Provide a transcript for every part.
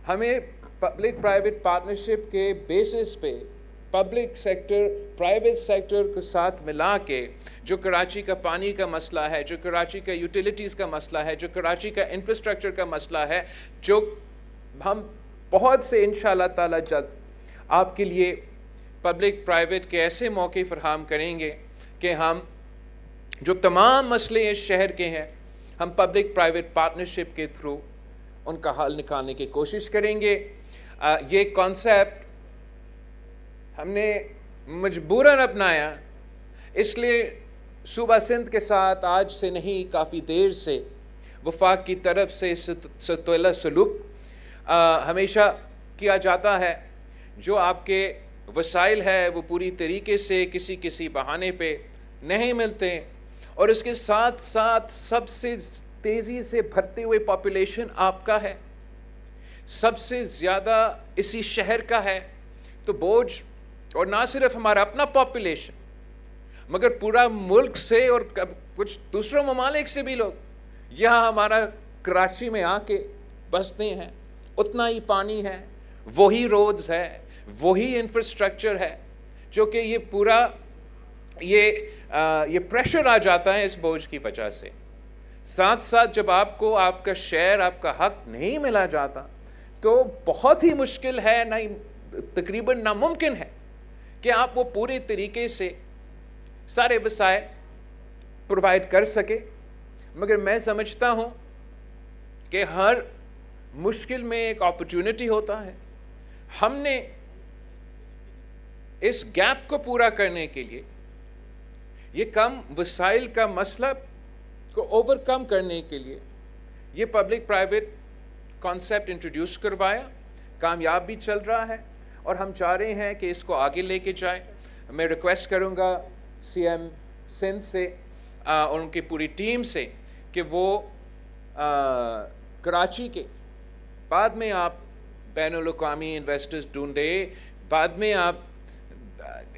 ہمیں public private partnership کے basis پہ پبلک سیکٹر پرائیویٹ سیکٹر کے ساتھ ملا کے جو کراچی کا پانی کا مسئلہ ہے، جو کراچی کا یوٹیلیٹیز کا مسئلہ ہے، جو کراچی کا انفراسٹرکچر کا مسئلہ ہے، جو ہم بہت سے انشاءاللہ تعالی جلد آپ کے لیے پبلک پرائیویٹ کے ایسے موقع فراہم کریں گے کہ ہم جو تمام مسئلے اس شہر کے ہیں ہم پبلک پرائیویٹ پارٹنرشپ کے تھرو ان کا حل نکالنے کی کوشش کریں گے۔ یہ کانسیپٹ ہم نے مجبوراً اپنایا، اس لیے صوبہ سندھ کے ساتھ آج سے نہیں کافی دیر سے وفاق کی طرف سے ستولہ سلوک ہمیشہ کیا جاتا ہے۔ جو آپ کے وسائل ہے وہ پوری طریقے سے کسی بہانے پہ نہیں ملتے، اور اس کے ساتھ ساتھ سب سے تیزی سے بڑھتے ہوئے پاپولیشن آپ کا ہے، سب سے زیادہ اسی شہر کا ہے، تو بوجھ، اور نہ صرف ہمارا اپنا پاپولیشن مگر پورا ملک سے اور کچھ دوسروں ممالک سے بھی لوگ یہاں ہمارا کراچی میں آ کے بستے ہیں، اتنا ہی پانی ہے، وہی روڈز ہے، وہی انفراسٹرکچر ہے، جو کہ یہ پورا یہ پریشر آ جاتا ہے اس بوجھ کی وجہ سے۔ ساتھ ساتھ جب آپ کو آپ کا شیئر، آپ کا حق نہیں ملا جاتا تو بہت ہی مشکل ہے، تقریباً ناممکن ہے کہ آپ وہ پورے طریقے سے سارے وسائل پرووائڈ کر سکے۔ مگر میں سمجھتا ہوں کہ ہر مشکل میں ایک اپرچونٹی ہوتا ہے۔ ہم نے اس گیپ کو پورا کرنے کے لیے، یہ کم وسائل کا مسئلہ کو اوور کم کرنے کے لیے یہ پبلک پرائیویٹ کانسیپٹ انٹروڈیوس کروایا، کامیاب بھی چل رہا ہے، اور ہم چاہ رہے ہیں کہ اس کو آگے لے کے جائیں۔ میں ریکویسٹ کروں گا سی ایم سندھ سے اور ان کی پوری ٹیم سے کہ وہ کراچی کے بعد میں آپ بین الاقوامی انویسٹرز ڈھونڈے، بعد میں آپ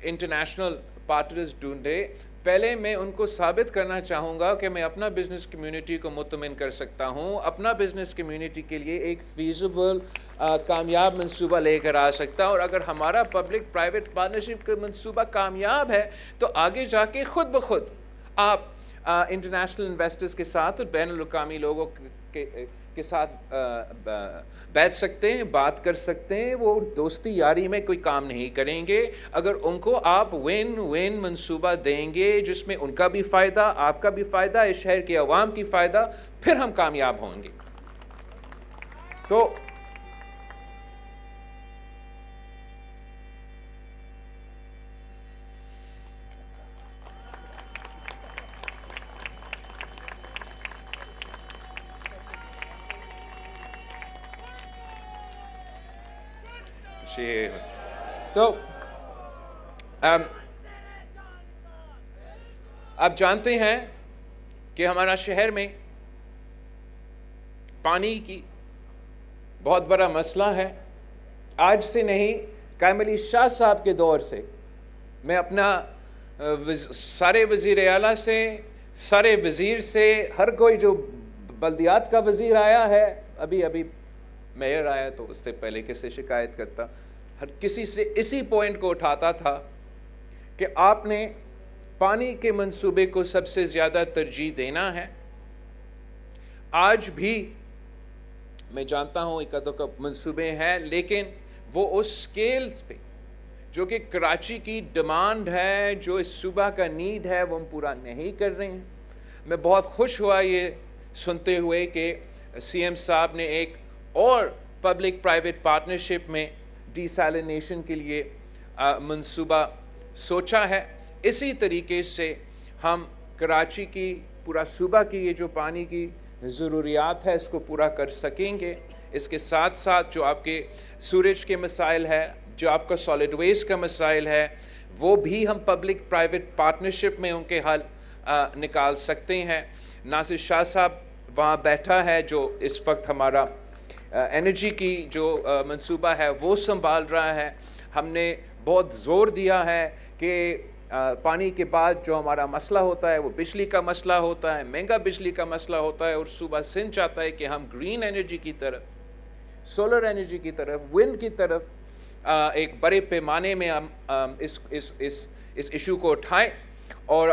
انٹرنیشنل پارٹنرز ڈھونڈے۔ پہلے میں ان کو ثابت کرنا چاہوں گا کہ میں اپنا بزنس کمیونٹی کو مطمئن کر سکتا ہوں، اپنا بزنس کمیونٹی کے لیے ایک فیزیبل کامیاب منصوبہ لے کر آ سکتا ہوں، اور اگر ہمارا پبلک پرائیویٹ پارٹنرشپ کا منصوبہ کامیاب ہے تو آگے جا کے خود بخود آپ انٹرنیشنل انویسٹرز کے ساتھ اور بین الاقوامی لوگوں کے ساتھ بیٹھ سکتے ہیں، بات کر سکتے ہیں۔ وہ دوستی یاری میں کوئی کام نہیں کریں گے اگر ان کو آپ ون ون منصوبہ دیں گے جس میں ان کا بھی فائدہ، آپ کا بھی فائدہ، اس شہر کے عوام کی فائدہ، پھر ہم کامیاب ہوں گے۔ تو آپ جانتے ہیں کہ ہمارا شہر میں پانی کی بہت بڑا مسئلہ ہے۔ آج سے نہیں، قائم علی شاہ صاحب کے دور سے میں اپنا سارے وزیر اعلیٰ سے، سارے وزیر سے، ہر کوئی جو بلدیات کا وزیر آیا ہے، ابھی میئر آیا تو اس سے پہلے کس سے شکایت کرتا، ہر کسی سے اسی پوائنٹ کو اٹھاتا تھا کہ آپ نے پانی کے منصوبے کو سب سے زیادہ ترجیح دینا ہے۔ آج بھی میں جانتا ہوں ایک دو منصوبے ہیں، لیکن وہ اس سکیل پہ جو کہ کراچی کی ڈیمانڈ ہے، جو اس صوبہ کا نیڈ ہے، وہ ہم پورا نہیں کر رہے ہیں۔ میں بہت خوش ہوا یہ سنتے ہوئے کہ سی ایم صاحب نے ایک اور پبلک پرائیویٹ پارٹنرشپ میں ڈی سیلینیشن کے لیے منصوبہ سوچا ہے۔ اسی طریقے سے ہم کراچی کی پورا صوبہ کی یہ جو پانی کی ضروریات ہے اس کو پورا کر سکیں گے۔ اس کے ساتھ ساتھ جو آپ کے سورج کے مسائل ہے، جو آپ کا سالڈ ویسٹ کا مسائل ہے، وہ بھی ہم پبلک پرائیویٹ پارٹنرشپ میں ان کے حل نکال سکتے ہیں۔ ناصر شاہ صاحب وہاں بیٹھا ہے جو اس وقت ہمارا انرجی کی جو منصوبہ ہے وہ سنبھال رہا ہے۔ ہم نے بہت زور دیا ہے کہ پانی کے بعد جو ہمارا مسئلہ ہوتا ہے وہ بجلی کا مسئلہ ہوتا ہے، مہنگا بجلی کا مسئلہ ہوتا ہے، اور صوبہ سندھ چاہتا ہے کہ ہم گرین انرجی کی طرف سولر انرجی کی طرف، ونڈ کی طرف ایک بڑے پیمانے میں ہم اس ایشو کو اٹھائیں، اور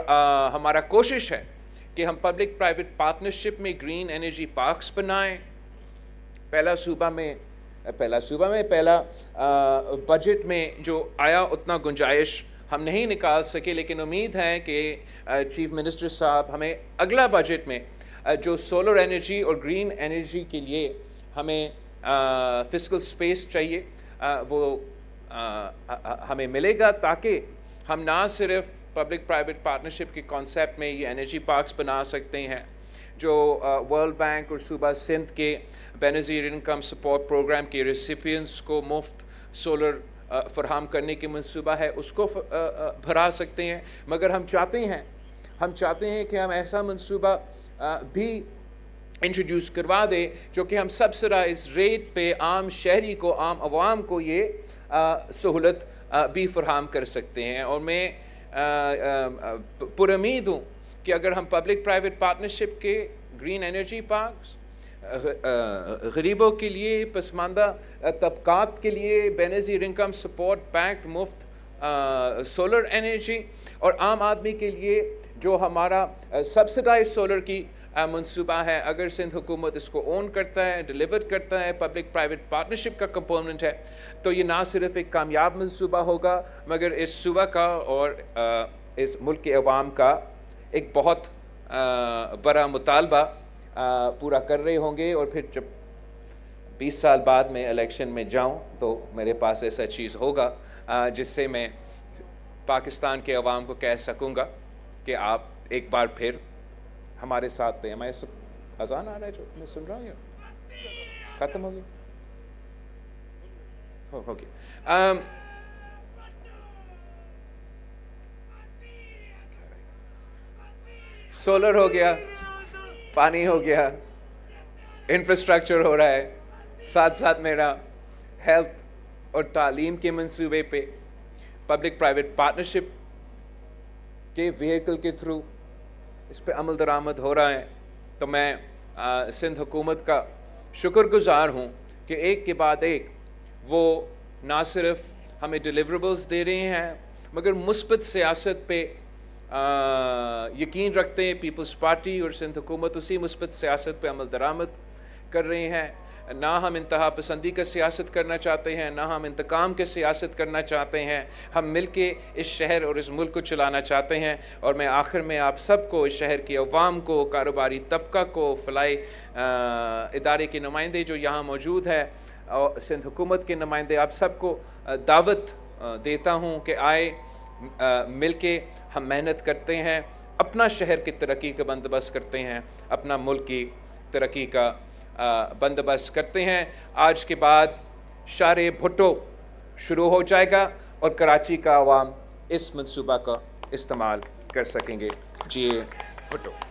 ہمارا کوشش ہے کہ ہم پبلک پرائیویٹ پارٹنرشپ میں گرین انرجی پارکس بنائیں۔ پہلا بجٹ میں جو آیا اتنا گنجائش ہم نہیں نکال سکے، لیکن امید ہے کہ چیف منسٹر صاحب ہمیں اگلا بجٹ میں جو سولر انرجی اور گرین انرجی کے لیے ہمیں فسکل سپیس چاہیے وہ ہمیں ملے گا، تاکہ ہم نہ صرف پبلک پرائیویٹ پارٹنرشپ کے کانسیپٹ میں یہ انرجی پارکس بنا سکتے ہیں جو ورلڈ بینک اور صوبہ سندھ کے بینظیر انکم سپورٹ پروگرام کے ریسیپینٹس کو مفت سولر فراہم کرنے کی منصوبہ ہے، اس کو بھرا سکتے ہیں، مگر ہم چاہتے ہیں کہ ہم ایسا منصوبہ بھی انٹروڈیوس کروا دے جو کہ ہم سبسڈائز ریٹ پہ عام شہری کو، عام عوام کو یہ سہولت بھی فراہم کر سکتے ہیں۔ اور میں پر امید ہوں کہ اگر ہم پبلک پرائیویٹ پارٹنرشپ کے گرین انرجی پارکس غریبوں کے لیے، پسماندہ طبقات کے لیے بینظیر انکم سپورٹ بینک مفت سولر انرجی، اور عام آدمی کے لیے جو ہمارا سبسڈائز سولر کی منصوبہ ہے، اگر سندھ حکومت اس کو اون کرتا ہے، ڈیلیور کرتا ہے، پبلک پرائیویٹ پارٹنرشپ کا کمپوننٹ ہے، تو یہ نہ صرف ایک کامیاب منصوبہ ہوگا مگر اس صوبہ کا اور اس ملک کے عوام کا ایک بہت بڑا مطالبہ پورا کر رہے ہوں گے۔ اور پھر جب 20 سال بعد میں الیکشن میں جاؤں تو میرے پاس ایسا چیز ہوگا جس سے میں پاکستان کے عوام کو کہہ سکوں گا کہ آپ ایک بار پھر ہمارے ساتھ تھے۔ ہمارے سب اذان آ رہا ہے جو میں سن رہا ہوں، ختم ہو گیا ہو گیا۔ سولر ہو گیا، پانی ہو گیا، انفراسٹرکچر ہو رہا ہے، ساتھ ساتھ میرا ہیلتھ اور تعلیم کے منصوبے پہ پبلک پرائیویٹ پارٹنرشپ کے وہیکل کے تھرو اس پہ عمل درآمد ہو رہا ہے۔ تو میں سندھ حکومت کا شکر گزار ہوں کہ ایک کے بعد ایک وہ نہ صرف ہمیں ڈیلیوریبلز دے رہے ہیں مگر مثبت سیاست پہ یقین رکھتے ہیں۔ پیپلز پارٹی اور سندھ حکومت اسی مثبت سیاست پہ عمل درآمد کر رہے ہیں۔ نہ ہم انتہا پسندی کا سیاست کرنا چاہتے ہیں، نہ ہم انتقام کے سیاست کرنا چاہتے ہیں، ہم مل کے اس شہر اور اس ملک کو چلانا چاہتے ہیں۔ اور میں آخر میں آپ سب کو، اس شہر کی عوام کو، کاروباری طبقہ کو، فلاحی ادارے کے نمائندے جو یہاں موجود ہیں اور سندھ حکومت کے نمائندے، آپ سب کو دعوت دیتا ہوں کہ آئے مل کے ہم محنت کرتے ہیں، اپنا شہر کی ترقی کا بندوبست کرتے ہیں، اپنا ملک کی ترقی کا بندوبست کرتے ہیں۔ آج کے بعد شار بھٹو شروع ہو جائے گا اور کراچی کا عوام اس منصوبہ کا استعمال کر سکیں گے۔ جی بھٹو۔